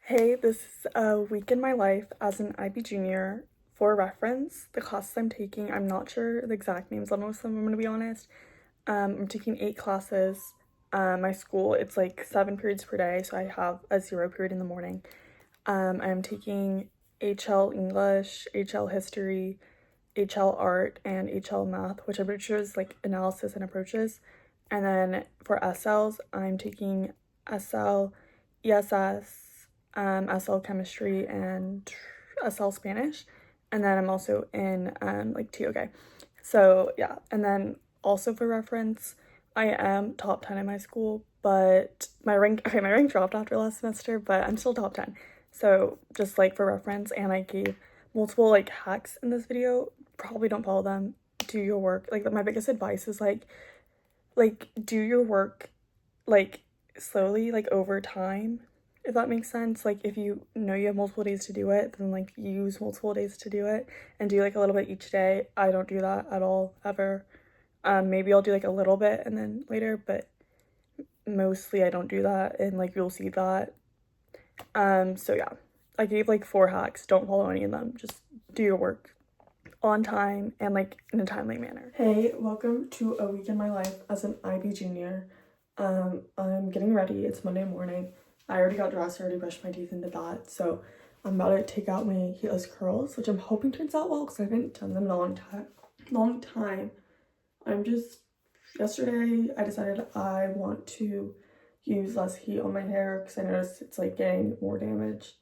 Hey, this is a week in my life as an IB junior. For reference, the classes I'm taking, I'm not sure the exact names of most of them, I'm gonna be honest. I'm taking 8 classes. My school, it's like 7 periods per day, so I have a 0 period in the morning. I'm taking HL English, HL History, HL Art, and HL Math, which I'm pretty sure is like analysis and approaches. And then for SLs, I'm taking SL, ESS, SL Chemistry, and SL Spanish. And then I'm also in like TOK. So yeah, and then also for reference, I am top 10 in my school, but my rank dropped after last semester, but I'm still top 10. So just like for reference, and I gave multiple like hacks in this video. Probably don't follow them. Do your work. Like my biggest advice is like do your work like slowly, like over time, if that makes sense. Like if you know you have multiple days to do it, then like use multiple days to do it and do like a little bit each day. I don't do that at all, ever. Maybe I'll do like a little bit and then later, but mostly I don't do that, and like you'll see that. So yeah, I gave like 4 hacks. Don't follow any of them. Just do your work on time and like in a timely manner. Hey, welcome to a week in my life as an IB junior. I'm getting ready. It's Monday morning. I already got dressed, I already brushed my teeth and did that. So I'm about to take out my heatless curls, which I'm hoping turns out well because I haven't done them in a long time. Yesterday I decided I want to use less heat on my hair because I noticed it's like getting more damage.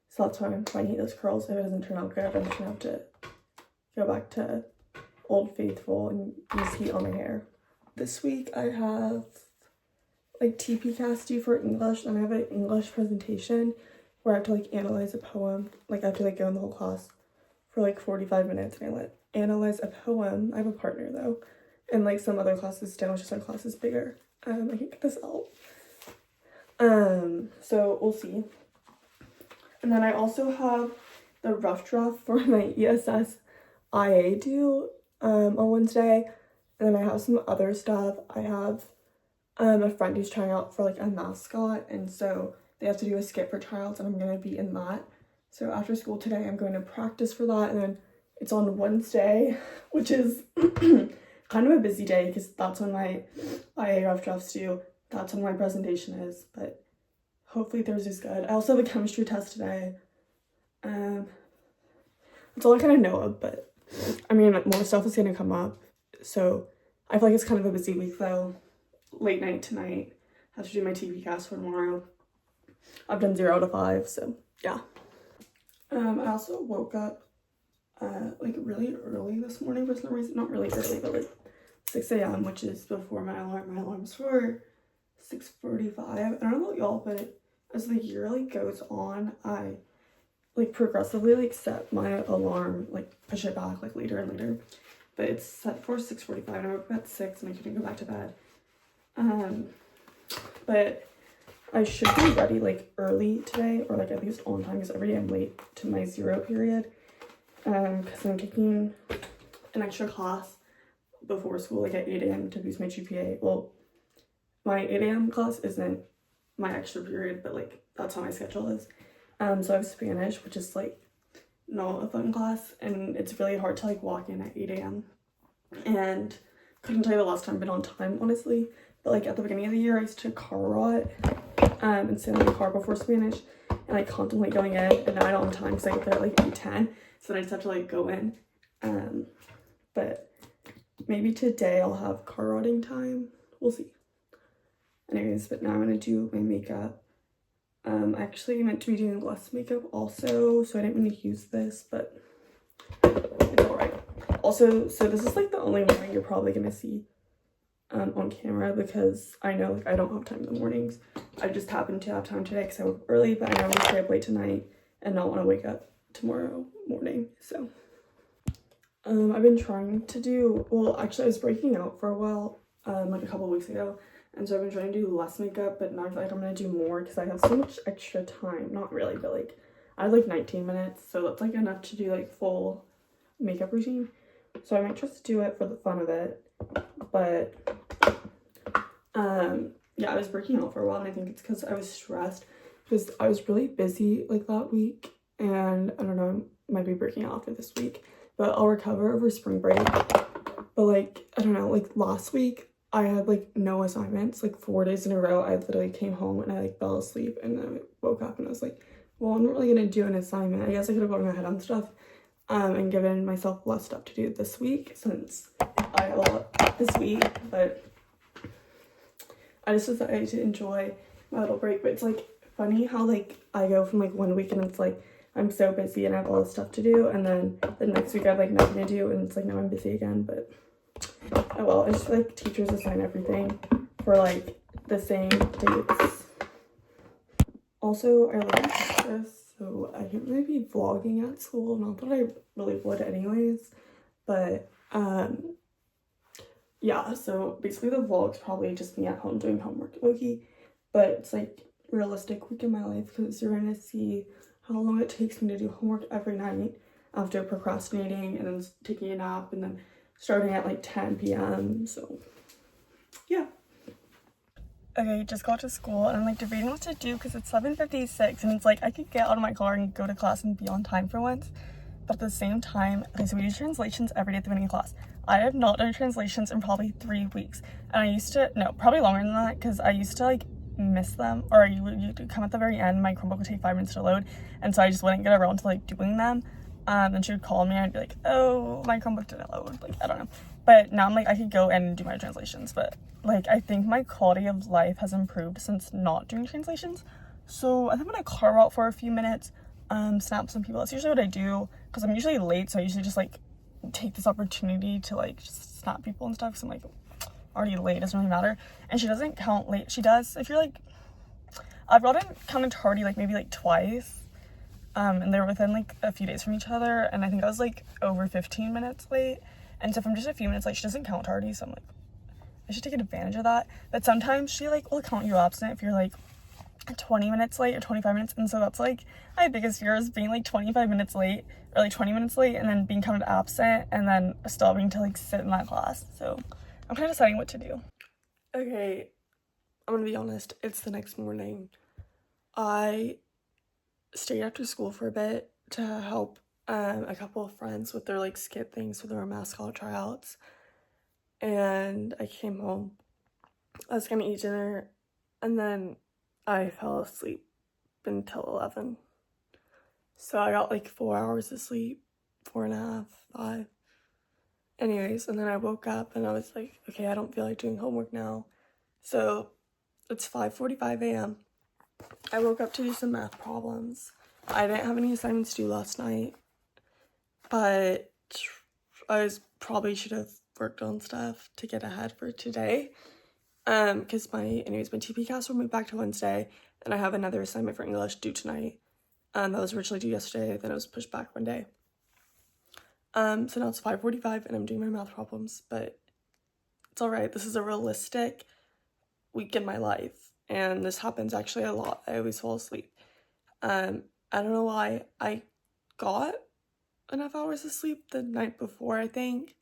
So that's why I'm trying heatless curls. If it doesn't turn out good, I'm just gonna have to go back to Old Faithful and use heat on my hair. This week I have like TP due for English, and I have an English presentation where I have to like analyze a poem. Like I have to like go in the whole class for like 45 minutes and analyze a poem. I have a partner though, and like some other classes don't, just our class is bigger. I can get this out. So we'll see. And then I also have the rough draft for my ESS IA due on Wednesday, and then I have some other stuff. I have a friend who's trying out for like a mascot, and so they have to do a skit for tryouts, and I'm gonna be in that. So after school today, I'm going to practice for that, and then it's on Wednesday, which is kind of a busy day because that's when my IA rough drafts due. That's when my presentation is, but hopefully Thursday's good. I also have a chemistry test today. That's all I kind of know of, but I mean, more stuff is gonna come up. So I feel like it's kind of a busy week though. Late night tonight. Have to do my TV cast for tomorrow. I've done 0 to 5, so yeah. I also woke up like really early this morning for some reason. Not really early, but like 6 a.m., which is before my alarm. My alarm's for 6:45. I don't know about y'all, but as the year like goes on, I like progressively like set my alarm, like push it back like later and later. But it's set for 6:45 and I woke up at 6 and I couldn't go back to bed. But I should be ready like early today, or like at least on time, because every day I'm late to my 0 period. Because I'm taking an extra class before school, like at 8 a.m. to boost my GPA. Well, my 8 a.m. class isn't my extra period, but like that's how my schedule is. So I have Spanish, which is like not a fun class, and it's really hard to like walk in at 8 a.m. And couldn't tell you the last time I've been on time, honestly. But like at the beginning of the year, I used to car rot and sit in the car before Spanish and like contemplate going in, and now I don't have time because I get there at like 8:10, so then I just have to like go in. But maybe today I'll have car rotting time. We'll see. Anyways, but now I'm gonna do my makeup. I actually meant to be doing less makeup also, so I didn't really use this, but it's alright. Also, so this is like the only morning you're probably gonna see on camera, because I know like I don't have time in the mornings. I just happened to have time today because I woke up early, but I know I'm gonna stay up late tonight and not want to wake up tomorrow morning. So I've been trying to do, well actually I was breaking out for a while like a couple of weeks ago, and so I've been trying to do less makeup, but now I feel like I'm gonna do more because I have so much extra time. Not really, but like I have like 19 minutes, so that's like enough to do like full makeup routine. So I might just do it for the fun of it. But yeah, I was breaking out for a while, and I think it's because I was stressed because I was really busy like that week, and I don't know, I might be breaking out after this week, but I'll recover over spring break. But like, I don't know, like last week I had like no assignments, like 4 days in a row. I literally came home and I like fell asleep, and then I woke up and I was like, well, I'm not really gonna do an assignment. I guess I could have gone ahead on stuff and given myself less stuff to do this week, since I had a lot this week. But I just decided to enjoy my little break. But it's like funny how like I go from like one week and it's like I'm so busy and I have all this stuff to do, and then the next week I have like nothing to do, and it's like now I'm busy again. But oh well, I just feel like teachers assign everything for like the same dates. Also, I live in Texas, so I can't really be vlogging at school. Not that I really would anyways, but yeah, so basically the vlog's probably just me at home doing homework, low-key, but it's like realistic week in my life, because you're gonna see how long it takes me to do homework every night after procrastinating and then taking a nap and then starting at like 10 p.m. So yeah. Okay, just got to school and I'm like debating what to do because it's 7:56 and it's like I could get out of my car and go to class and be on time for once. But at the same time, okay, so we do translations every day at the beginning of class. I have not done translations in probably 3 weeks. And I used to, no, probably longer than that, because I used to like miss them, or you come at the very end, my Chromebook would take 5 minutes to load, and so I just wouldn't get around to like doing them. Then she would call me and I'd be like, oh, my Chromebook didn't load, like I don't know. But now I'm like, I could go and do my translations, but like I think my quality of life has improved since not doing translations. So I think I'm gonna carve out for a few minutes, snap some people. That's usually what I do, because I'm usually late, so I usually just like take this opportunity to like just snap people and stuff, because I'm like already late, doesn't really matter. And she doesn't count late. She does if you're like, I've gotten counted tardy like maybe like twice, and they're within like a few days from each other, and I think I was like over 15 minutes late. And so if I'm just a few minutes late, she doesn't count tardy, so I'm like, I should take advantage of that. But sometimes she like will count you absent if you're like 20 minutes late or 25 minutes, and so that's like my biggest fear, is being like 25 minutes late or like 20 minutes late and then being counted absent and then still having to like sit in that class. So I'm kind of deciding what to do. Okay, I'm gonna be honest, it's the next morning. I stayed after school for a bit to help a couple of friends with their like skit things for their mascot tryouts, and I came home. I was gonna eat dinner, and then I fell asleep until 11. So I got like 4 hours of sleep, 4.5, 5. Anyways, and then I woke up and I was like, okay, I don't feel like doing homework now. So it's 5:45 a.m. I woke up to do some math problems. I didn't have any assignments due last night, but probably should have worked on stuff to get ahead for today. Because my TP cast will move back to Wednesday, and I have another assignment for English due tonight. That was originally due yesterday, then it was pushed back one day. So now it's 5:45 and I'm doing my math problems, but it's alright. This is a realistic week in my life, and this happens actually a lot. I always fall asleep. I don't know why. I got enough hours of sleep the night before, I think.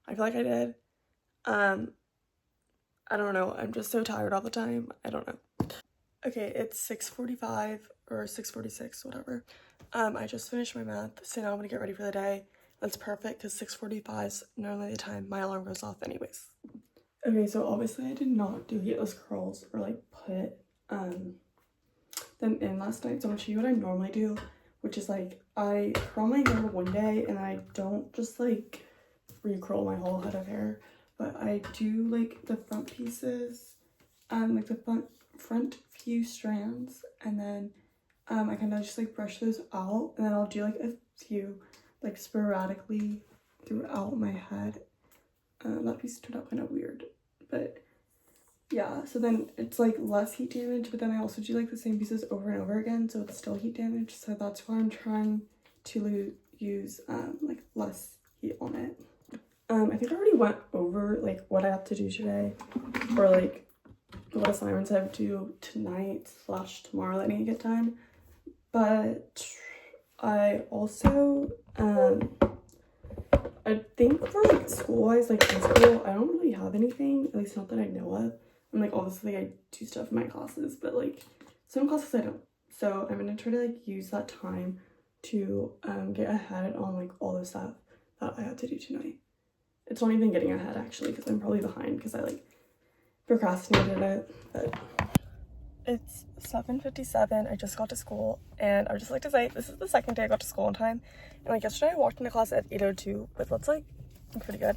I feel like I did. I don't know. I'm just so tired all the time. I don't know. Okay, it's 6:45 or 6:46, whatever. I just finished my math, so now I'm gonna get ready for the day. That's perfect, because 6:45 is normally the time my alarm goes off anyways. Okay, so obviously I did not do heatless curls or like put them in last night, so I'm gonna show you what I normally do, which is like I curl my hair one day and I don't just like re-curl my whole head of hair, but I do like the front pieces, like the front few strands, and then I kind of just like brush those out, and then I'll do like a few like sporadically throughout my head. That piece turned out kind of weird, but yeah, so then it's like less heat damage, but then I also do like the same pieces over and over again, so it's still heat damage, so that's why I'm trying to use like less heat on it. I think I already went over like what I have to do today, or like what assignments I have to do tonight/tomorrow that I need to get done, but I also I think for like school-wise, like in school, I don't really have anything, at least not that I know of. And like obviously I do stuff in my classes, but like some classes I don't. So I'm gonna try to like use that time to get ahead on like all the stuff that I have to do tonight. It's not even getting ahead actually, because I'm probably behind because I like procrastinated it. But it's 7:57. I just got to school, and I would just like to say this is the second day I got to school on time. And like yesterday I walked into class at 8:02, but that's like pretty good.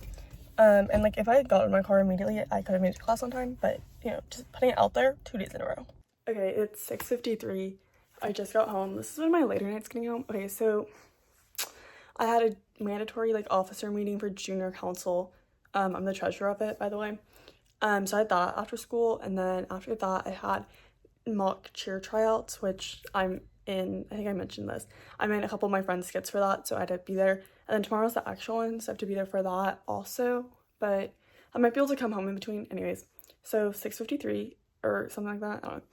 And like if I had gotten in my car immediately, I could have made it to class on time, but you know, just putting it out there 2 days in a row. Okay, it's 6:53. I just got home. This is one of my later nights getting home. Okay, so I had a mandatory like officer meeting for junior council. I'm the treasurer of it, by the way. So I had that after school, and then after that I had mock cheer tryouts, which I'm in. I think I mentioned this. I'm in a couple of my friends' skits for that, so I had to be there. And then tomorrow's the actual one, so I have to be there for that also. But I might be able to come home in between. Anyways, so 6:53 or something like that. I don't know.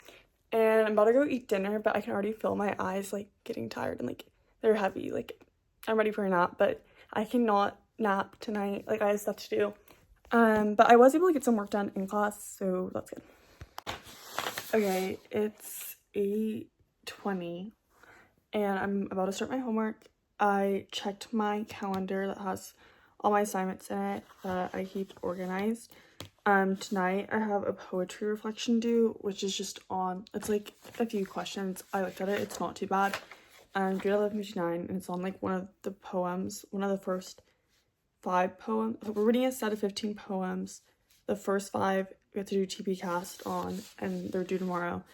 And I'm about to go eat dinner, but I can already feel my eyes like getting tired and like they're heavy. Like I'm ready for a nap, but I cannot nap tonight. Like I have stuff to do. But I was able to get some work done in class, so that's good. Okay, it's 8:20 and I'm about to start my homework. I checked my calendar that has all my assignments in it that I keep organized. Tonight I have a poetry reflection due, which is just on, it's like a few questions. I looked at it, it's not too bad. Grade 11:59, and it's on like one of the poems, one of the first 5 poems. So we're reading a set of 15 poems. The first 5 we have to do TP cast on, and they're due tomorrow.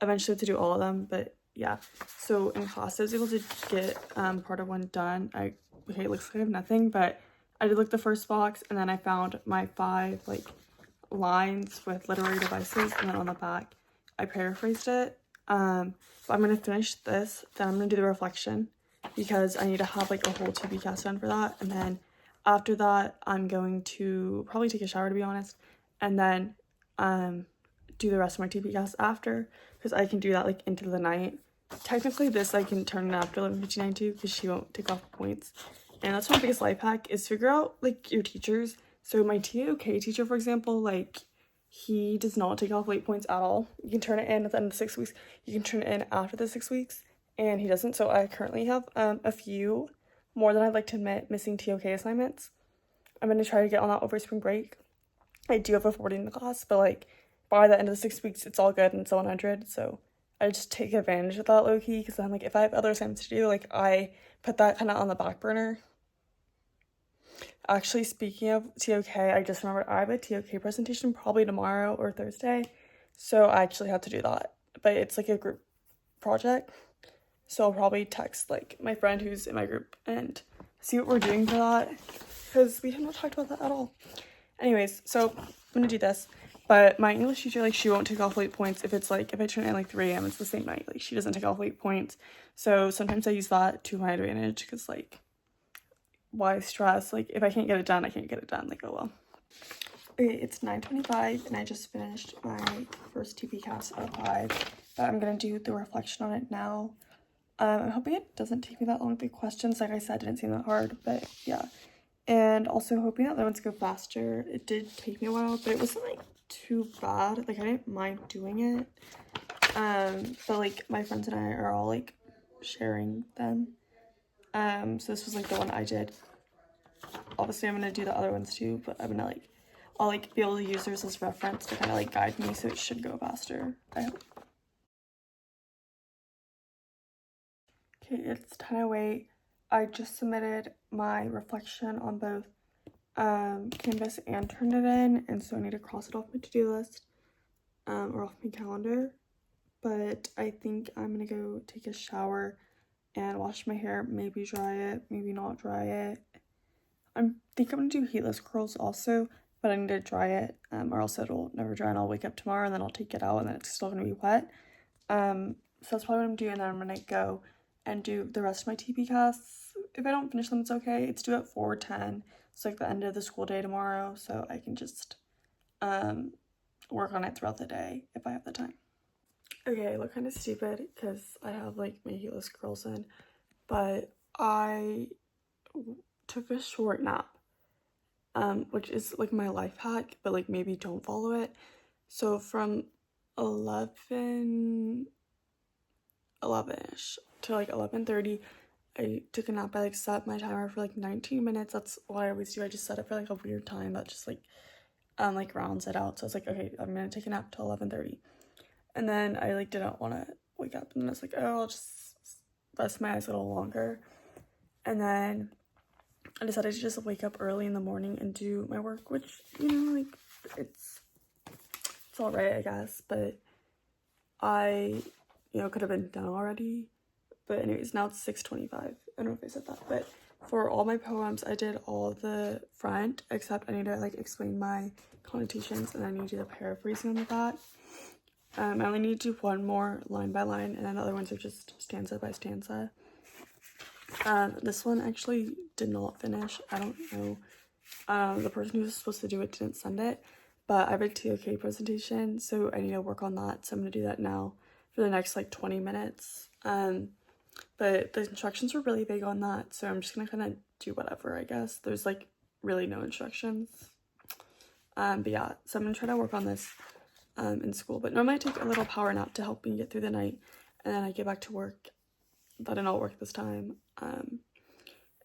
Eventually we have to do all of them, but yeah. So in class I was able to get part of one done. Okay, it looks like I have nothing, but I did like the first box, and then I found my 5 like lines with literary devices, and then on the back I paraphrased it. So I'm gonna finish this, then I'm gonna do the reflection because I need to have like a whole TP cast done for that, and then after that I'm going to probably take a shower, to be honest, and then do the rest of my TP cast after, because I can do that like into the night. Technically this I can turn it after 11:59 too, because she won't take off points. And that's my biggest life hack, is figure out like your teachers. So my TOK teacher, for example, like he does not take off late points at all. You can turn it in at the end of the 6 weeks. You can turn it in after the 6 weeks, and he doesn't. So I currently have a few, more than I'd like to admit, missing TOK assignments. I'm gonna try to get on that over spring break. I do have a 40 in the class, but like by the end of the 6 weeks, it's all good and it's 100. So I just take advantage of that low key, because then like if I have other assignments to do, like I put that kind of on the back burner. Actually, speaking of TOK, I just remembered I have a TOK presentation probably tomorrow or Thursday, so I actually have to do that. But it's like a group project, so I'll probably text like my friend who's in my group and see what we're doing for that, because we have not talked about that at all. Anyways, so I'm gonna do this, but my English teacher, like, she won't take off late points if it's like, if I turn it in like 3 a.m. it's the same night. Like, she doesn't take off late points, so sometimes I use that to my advantage, because like, why stress? Like, if I can't get it done, I can't get it done. Like, oh well. Okay, it's 9:25 and I just finished my first TP cast out of 5, but I'm gonna do the reflection on it now. I'm hoping it doesn't take me that long. The questions, like I said, didn't seem that hard, but yeah. And also hoping that the ones go faster. It did take me a while, but it wasn't like too bad. Like, I didn't mind doing it. But like my friends and I are all like sharing them. So this was like the one I did. Obviously I'm gonna do the other ones too, but I'm gonna like, I'll like be able to use theirs as reference to kind of like guide me, so it should go faster, I hope. Okay, it's 10:08. I just submitted my reflection on both Canvas and turned it in, and so I need to cross it off my to-do list or off my calendar. But I think I'm gonna go take a shower and wash my hair, maybe dry it, maybe not dry it. I think I'm gonna do heatless curls also, but I need to dry it, or else it'll never dry, and I'll wake up tomorrow and then I'll take it out and then it's still gonna be wet. So that's probably what I'm doing, and then I'm gonna go and do the rest of my TP casts. If I don't finish them, it's okay. It's due at 4:10. It's like the end of the school day tomorrow, so I can just work on it throughout the day if I have the time. Okay, I look kind of stupid because I have like my heatless curls in, but I took a short nap, which is like my life hack, but like maybe don't follow it. So from 11 11ish to like 11:30. I took a nap. I like set my timer for like 19 minutes. That's what I always do. I just set it for like a weird time that just like rounds it out. So I was like, okay, I'm gonna take a nap till 11:30. And then I like didn't want to wake up, and then I was like, oh, I'll just rest my eyes a little longer. And then I decided to just wake up early in the morning and do my work, which, you know, like it's all right, I guess, but I, you know, could have been done already. But anyways, now it's 6:25. I don't know if I said that, but for all my poems, I did all the front, except I need to like explain my connotations, and I need to do the paraphrasing on that. I only need to do one more line by line, and then the other ones are just stanza by stanza. This one actually did not finish. I don't know. The person who was supposed to do it didn't send it, but I have a TOK presentation, so I need to work on that. So I'm gonna do that now for the next like 20 minutes. But the instructions were really big on that, so I'm just gonna kind of do whatever, I guess. There's like really no instructions. But yeah, so I'm gonna try to work on this in school. But normally I take a little power nap to help me get through the night, and then I get back to work. That did not work this time. And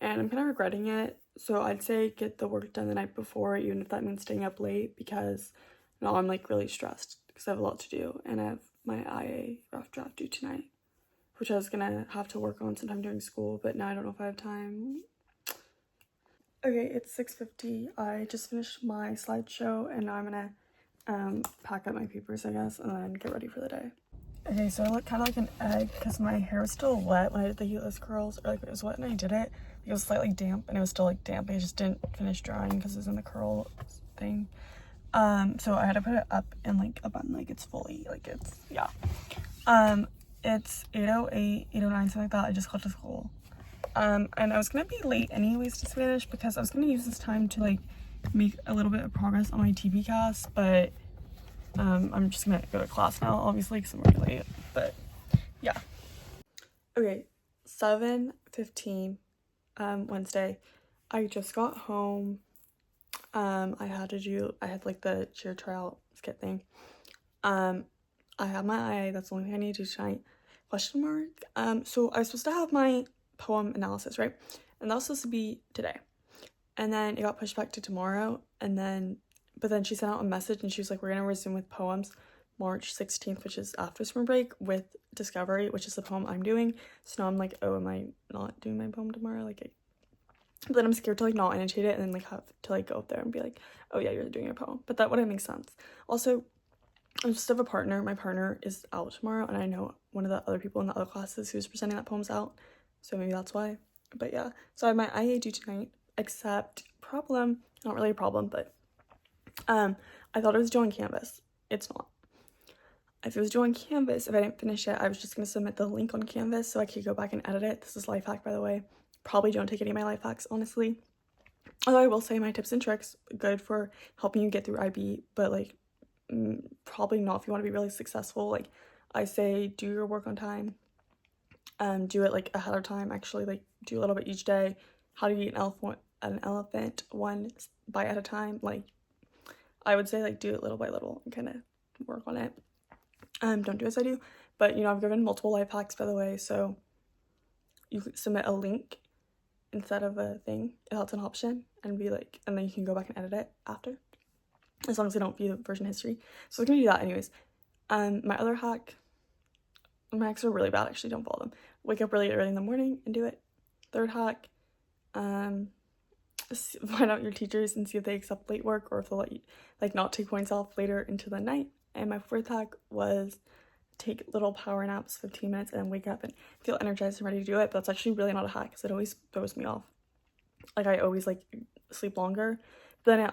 I'm kind of regretting it. So I'd say get the work done the night before, even if that means staying up late, because now I'm like really stressed because I have a lot to do, and I have my IA rough draft due tonight, which I was gonna have to work on sometime during school, but now I don't know if I have time. Okay, it's 6:50. I just finished my slideshow, and now I'm gonna pack up my papers, I guess, and then get ready for the day. Okay, so I look kind of like an egg because my hair was still wet when I did the heatless curls, or like it was wet and I did it. It was slightly damp, and it was still like damp. I just didn't finish drying because it was in the curl thing. So I had to put it up in like a bun, like it's fully, like it's, yeah. It's 8:08, 8:09, something like that. I just got to school. And I was gonna be late anyways to Spanish because I was gonna use this time to like make a little bit of progress on my TB cast, but I'm just gonna go to class now, obviously, because I'm really late, but yeah. Okay, 7:15, Wednesday. I just got home. I had like the cheer tryout skit thing. I have my IA, that's the only thing I need to do tonight. Question mark. So I was supposed to have my poem analysis, right? And that was supposed to be today. And then it got pushed back to tomorrow, but then she sent out a message and she was like, we're gonna resume with poems March 16th, which is after spring break, with Discovery, which is the poem I'm doing. So now I'm like, oh, am I not doing my poem tomorrow? But then I'm scared to like not annotate it and then like have to like go up there and be like, oh yeah, you're doing your poem. But that wouldn't make sense. Also, I just have a partner. My partner is out tomorrow, and I know one of the other people in the other classes who's presenting that poem's out. So maybe that's why. But yeah, so I have my IA due tonight, except problem, not really a problem, but I thought it was due on Canvas. It's not. If it was due on Canvas, if I didn't finish it, I was just going to submit the link on Canvas so I could go back and edit it. This is life hack, by the way. Probably don't take any of my life hacks, honestly. Although I will say my tips and tricks, good for helping you get through IB, but like probably not if you want to be really successful. Like I say, do your work on time. Do it like ahead of time. Actually, like do a little bit each day. How to eat an elephant one bite at a time. Like I would say, like do it little by little and kind of work on it. Don't do as I do, but you know, I've given multiple life hacks, by the way, so you can submit a link instead of a thing if that's an option, and be like, and then you can go back and edit it after, as long as I don't view the version history. So I'm gonna do that anyways. My other hack, my hacks are really bad, actually, don't follow them. Wake up really early in the morning and do it. Third hack, find out your teachers and see if they accept late work or if they'll let you like not take points off later into the night. And my fourth hack was take little power naps, 15 minutes, and then wake up and feel energized and ready to do it. But that's actually really not a hack because it always throws me off. Like I always like sleep longer. But then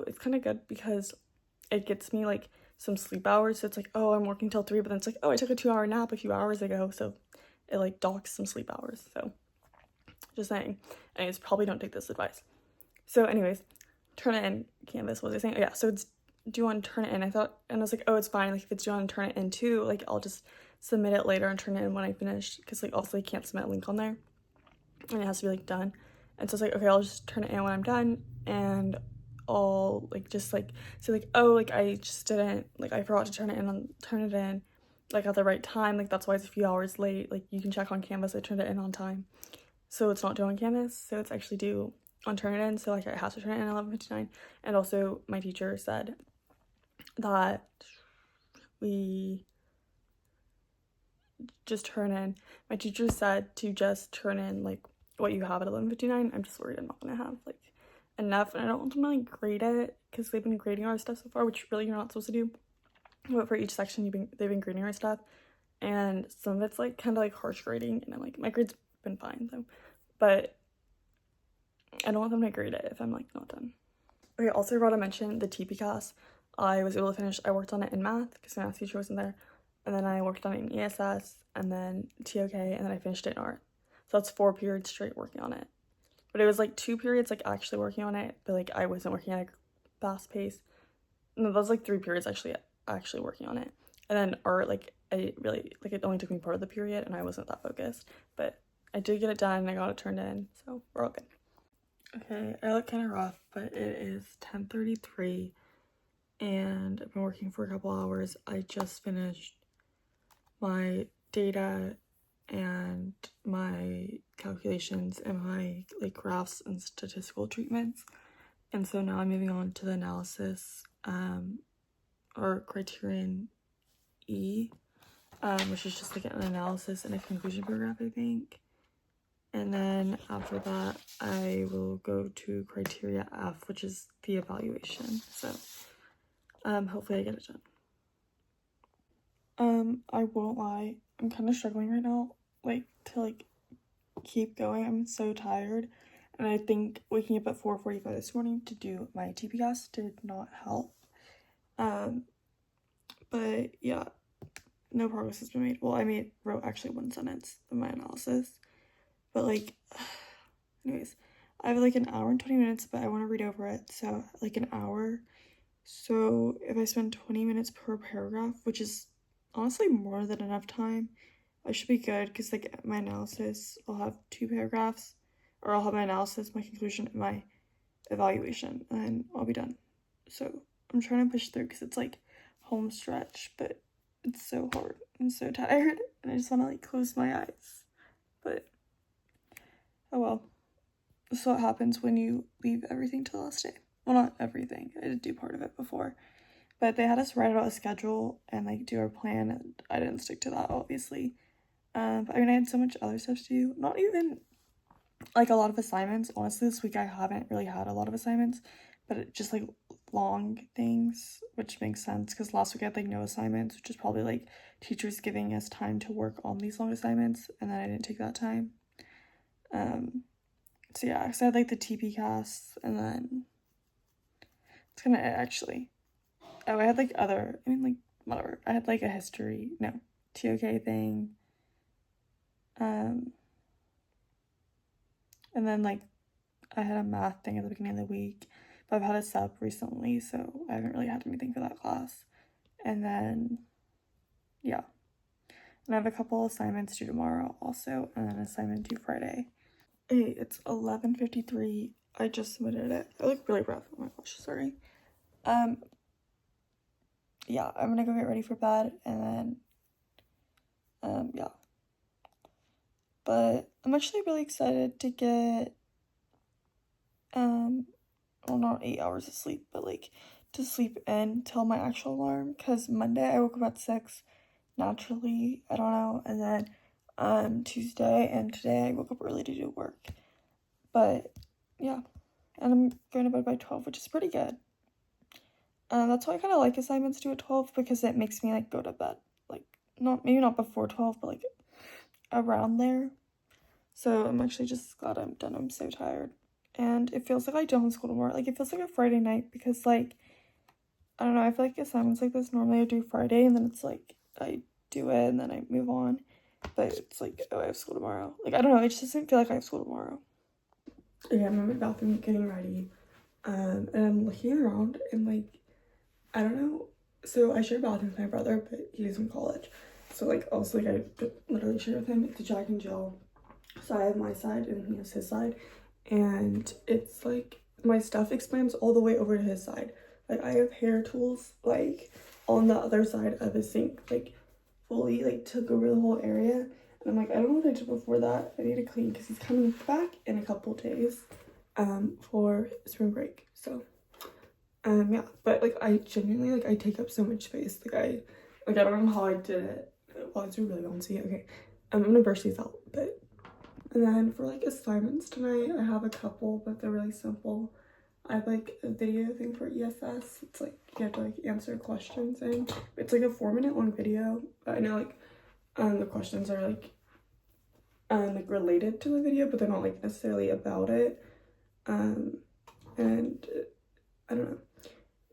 it's kind of good because it gets me like some sleep hours. So it's like, oh, I'm working till 3, but then it's like, oh, I took a 2-hour nap a few hours ago. So it like docks some sleep hours. So just saying. Anyways, probably don't take this advice. So anyways, turn it in. Canvas, what was I saying? Oh, yeah, so it's due on Turnitin. I was like, oh, it's fine, like if it's due on Turnitin too, like I'll just submit it later and turn it in when I finish, because like also you can't submit a link on there and it has to be like done. And so it's like, okay, I'll just turn it in when I'm done, and I'll like just like say like, oh, like I just didn't, like I forgot to turn it in, like at the right time. Like that's why it's a few hours late. Like you can check on Canvas I turned it in on time, so it's not due on Canvas, so it's actually due on Turnitin. So like I have to turn it in 11:59. And also my teacher said that we just turn in, my teacher said to just turn in like what you have at 11:59. I'm just worried I'm not gonna have like enough, and I don't want them to like grade it because they've been grading our stuff so far, which really you're not supposed to do. But for each section they've been grading our stuff, and some of it's like kind of like harsh grading, and I'm like, my grades been fine though, but I don't want them to grade it if I'm like not done. Okay, also forgot to mention the TP class. I was able to finish. I worked on it in math because my math teacher wasn't there, and then I worked on it in ESS, and then TOK, and then I finished it in art. So that's 4 periods straight working on it. But it was like 2 periods like actually working on it, but like I wasn't working at a fast pace. No, that was like 3 periods actually working on it. And then art, like I really like, it only took me part of the period and I wasn't that focused, but I did get it done and I got it turned in, so we're all good. Okay, I look kind of rough, but it is 10:33 and I've been working for a couple hours. I just finished my data and my calculations and my like graphs and statistical treatments, and so now I'm moving on to the analysis or criterion E, which is just like an analysis and a conclusion paragraph, I think. And then after that I will go to criteria F, which is the evaluation. So hopefully I get it done. I won't lie, I'm kind of struggling right now, like to like keep going. I'm so tired, and I think waking up at 4:45 this morning to do my TP class did not help. But yeah, no progress has been made. Well, I wrote actually 1 sentence in my analysis, but like anyways, I have like an hour and 20 minutes, but I want to read over it, so like an hour. So if I spend 20 minutes per paragraph, which is honestly more than enough time, I should be good, because like my analysis, I'll have 2 paragraphs, or I'll have my analysis, my conclusion, and my evaluation, and then I'll be done. So I'm trying to push through because it's like home stretch, but it's so hard. I'm so tired and I just want to like close my eyes, but oh well. This is what happens when you leave everything to the last day. Well, not everything, I did do part of it before, but they had us write out a schedule and like do our plan, and I didn't stick to that, obviously. But I mean, I had so much other stuff to do, not even like a lot of assignments. Honestly, this week I haven't really had a lot of assignments, but it just like long things, which makes sense because last week I had like no assignments, which is probably like teachers giving us time to work on these long assignments, and then I didn't take that time. So yeah, because I had like the TP cast, and then it's kind of it actually. Oh, I had like other, I mean like whatever. I had like a history, no, TOK thing. And then like I had a math thing at the beginning of the week, but I've had a sub recently, so I haven't really had anything for that class. And then yeah, and I have a couple assignments due tomorrow also, and then an assignment due Friday. Hey, it's 11:53. I just submitted it. I look really rough. Oh my gosh, sorry. Yeah, I'm gonna go get ready for bed, and then yeah. But I'm actually really excited to get well, not 8 hours of sleep, but like to sleep in till my actual alarm, because Monday I woke up at 6 naturally, I don't know, and then Tuesday and today I woke up early to do work. But yeah, and I'm going to bed by 12, which is pretty good. That's why I kind of like assignments due at 12, because it makes me like go to bed, like maybe not before 12, but like around there. So I'm actually just glad I'm done. I'm so tired. And it feels like I don't have school tomorrow. Like, it feels like a Friday night, because, like, I don't know, I feel like assignments like this, normally I do Friday, and then it's, like, I do it, and then I move on. But it's, like, oh, I have school tomorrow. Like, I don't know, it just doesn't feel like I have school tomorrow. Yeah, I'm in my bathroom getting ready, and I'm looking around, and, like, I don't know, so I share a bathroom with my brother, but he's in college. So, like, also, like, I literally share with him. It's a Jack and Jill. So I have my side, and he has his side. And it's like my stuff expands all the way over to his side. Like, I have hair tools like on the other side of his sink, like fully like took over the whole area. And I'm like, I don't know what I did before that. I need to clean because he's coming back in a couple days for spring break. So yeah, but like I genuinely like I take up so much space. I don't know how I did it. Well, it's really bouncy. Okay, I'm gonna brush these out. But and then for like assignments tonight, I have a couple, but they're really simple. I have like a video thing for ESS. It's like you have to like answer questions, and it's like a 4-minute long video. But I know like the questions are like related to the video, but they're not like necessarily about it. And I don't know.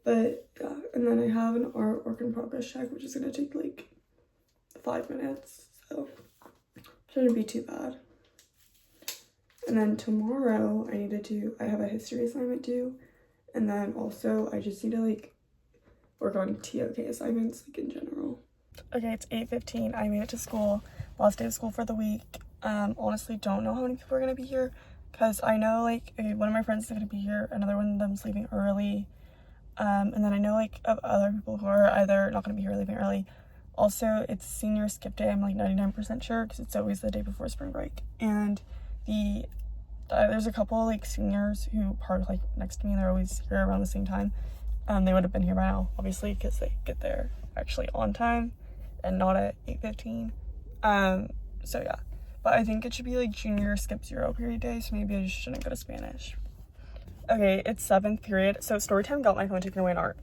But yeah, and then I have an art work in progress check, which is gonna take like 5 minutes, so shouldn't be too bad. And then tomorrow I have a history assignment due, and then also I just need to like work on TOK assignments like in general. Okay, it's 8:15. I made it to school, last day of school for the week. Honestly don't know how many people are gonna be here, because I know like one of my friends is gonna be here, another one of them's leaving early. And then I know like of other people who are either not gonna be here or leaving early. Also, it's senior skip day, I'm like 99% sure, because it's always the day before spring break. And there's a couple like seniors who park like next to me, and they're always here around the same time. They would have been here by now, obviously, because they get there actually on time and not at 8:15. So yeah, but I think it should be like junior skip 0 period day, so maybe I just shouldn't go to Spanish. Okay, it's 7th period, so story time got my phone taken away in art.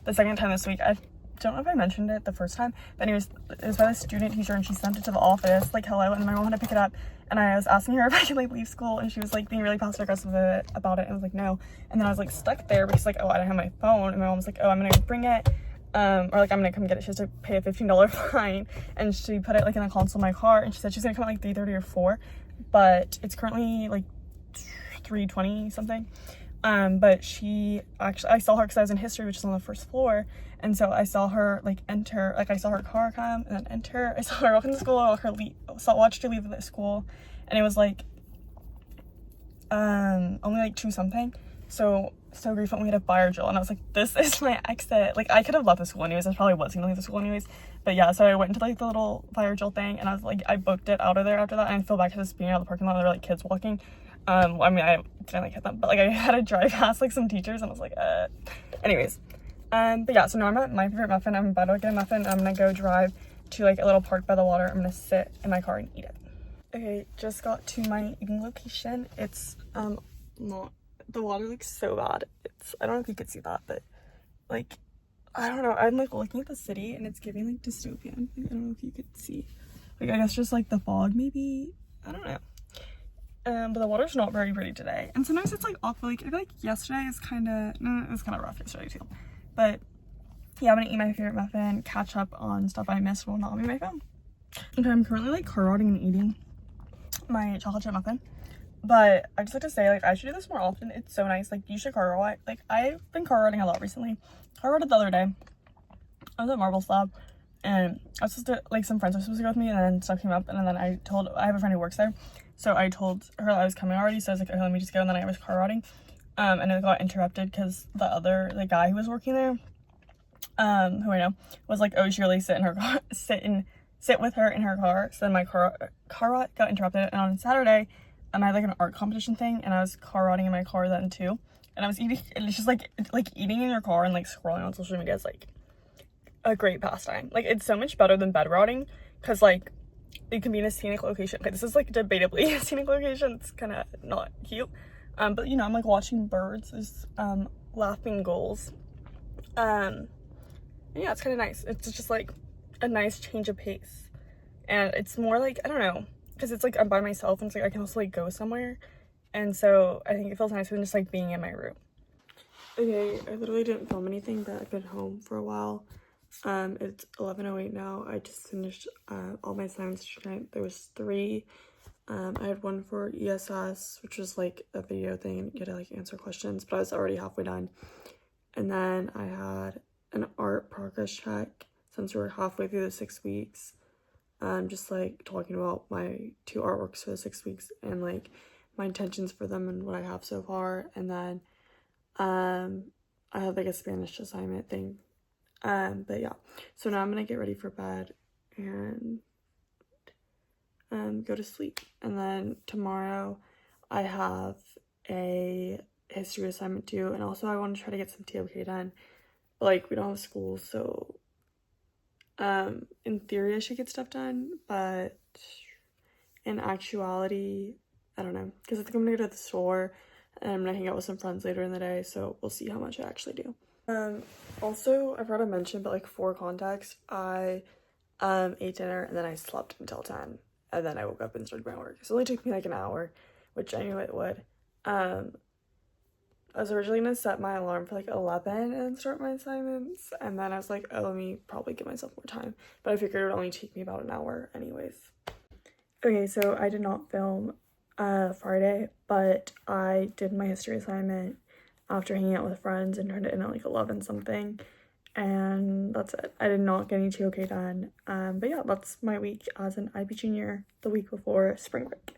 The second time this week. I don't know if I mentioned it the first time, but anyways, it was by the student teacher, and she sent it to the office, like hello, and my mom had to pick it up, and I was asking her if I could like leave school, and she was like being really passive aggressive about it, and I was like no, and then I was like stuck there because like, oh, I don't have my phone, and my mom was like, oh, I'm gonna go bring it, or like I'm gonna come get it. She has to pay a $15 fine, and she put it like in the console of my car, and she said she's gonna come at like 3:30 or 4, but it's currently like 3:20 something. But she actually, I saw her because I was in history, which is on the first floor, and so I saw her like enter, like I saw her car come and then enter. I saw her walk into school, watched her leave the school, and it was like only like 2 something. So grateful we had a fire drill, and I was like, this is my exit. Like I could have left the school anyways. I probably was gonna leave the school anyways, but yeah, so I went into like the little fire drill thing, and I was like, I booked it out of there after that, and I feel bad because being out of the parking lot, there were like kids walking. I mean, I didn't like hit them, but like I had to drive past like some teachers, and I was like, anyways. But yeah, so now I'm at My Favorite Muffin. I'm about to get a muffin, and I'm gonna go drive to like a little park by the water. I'm gonna sit in my car and eat it. Okay, just got to my eating location. It's not, the water looks so bad. I don't know if you could see that, but like, I don't know, I'm like looking at the city and it's giving like dystopian. Like, I don't know if you could see, like, I guess just like the fog maybe, I don't know. But the water's not very pretty today, and sometimes it's like awful. Like I feel like yesterday is kind of, no, it was kind of rough yesterday too. But yeah, I'm gonna eat my favorite muffin, catch up on stuff I missed while not on my phone. Okay, I'm currently like carotting and eating my chocolate chip muffin, but I just like to say, like, I should do this more often. It's so nice. Like, you should carrot. Like, I've been carotting a lot recently. Carotted the other day. I was at Marble Slab, and I was supposed to, like, some friends were supposed to go with me, and then stuff came up, and then I have a friend who works there, so I told her I was coming already, so I was like, okay, let me just go, and then I was carotting, and it got interrupted because the guy who was working there, who I know, was like, oh, she really sit in her car, sit with her in her car. So then my carrot got interrupted, and on Saturday, I had like an art competition thing, and I was carotting in my car then too, and I was eating, and it's just like eating in your car and like scrolling on social media is like a great pastime. Like, it's so much better than bed rotting, because like it can be in a scenic location. Okay, this is like debatably a scenic location. It's kind of not cute, but you know, I'm like watching birds. There's laughing gulls, and yeah, it's kind of nice. It's just like a nice change of pace, and it's more like, I don't know, because it's like I'm by myself, and it's like I can also like go somewhere, and so I think it feels nicer than just like being in my room. Okay, I literally didn't film anything, but I've been home for a while. It's 11:08 now. I just finished all my assignments tonight. There was 3. I had one for ESS, which was like a video thing, and you had to like answer questions, but I was already halfway done. And then I had an art progress check, since we're halfway through the 6 weeks. Just like talking about my 2 artworks for the 6 weeks, and like my intentions for them and what I have so far. And then I had like a Spanish assignment thing. But yeah, so now I'm gonna get ready for bed, and go to sleep. And then tomorrow I have a history assignment due, and also I want to try to get some TOK done, but like we don't have school, so in theory I should get stuff done, but in actuality I don't know, because I think I'm gonna go to the store and I'm gonna hang out with some friends later in the day, so we'll see how much I actually do. Also, I forgot to mention, but like for context, I ate dinner and then I slept until 10, and then I woke up and started my work. So it only took me like an hour, which I knew it would. I was originally gonna set my alarm for like 11 and start my assignments, and then I was like, oh, let me probably give myself more time, but I figured it would only take me about an hour anyways. Okay, so I did not film Friday, but I did my history assignment after hanging out with friends and turned it in at like 11 something, and that's it. I did not get any TOK done, but yeah, that's my week as an IB junior the week before spring break.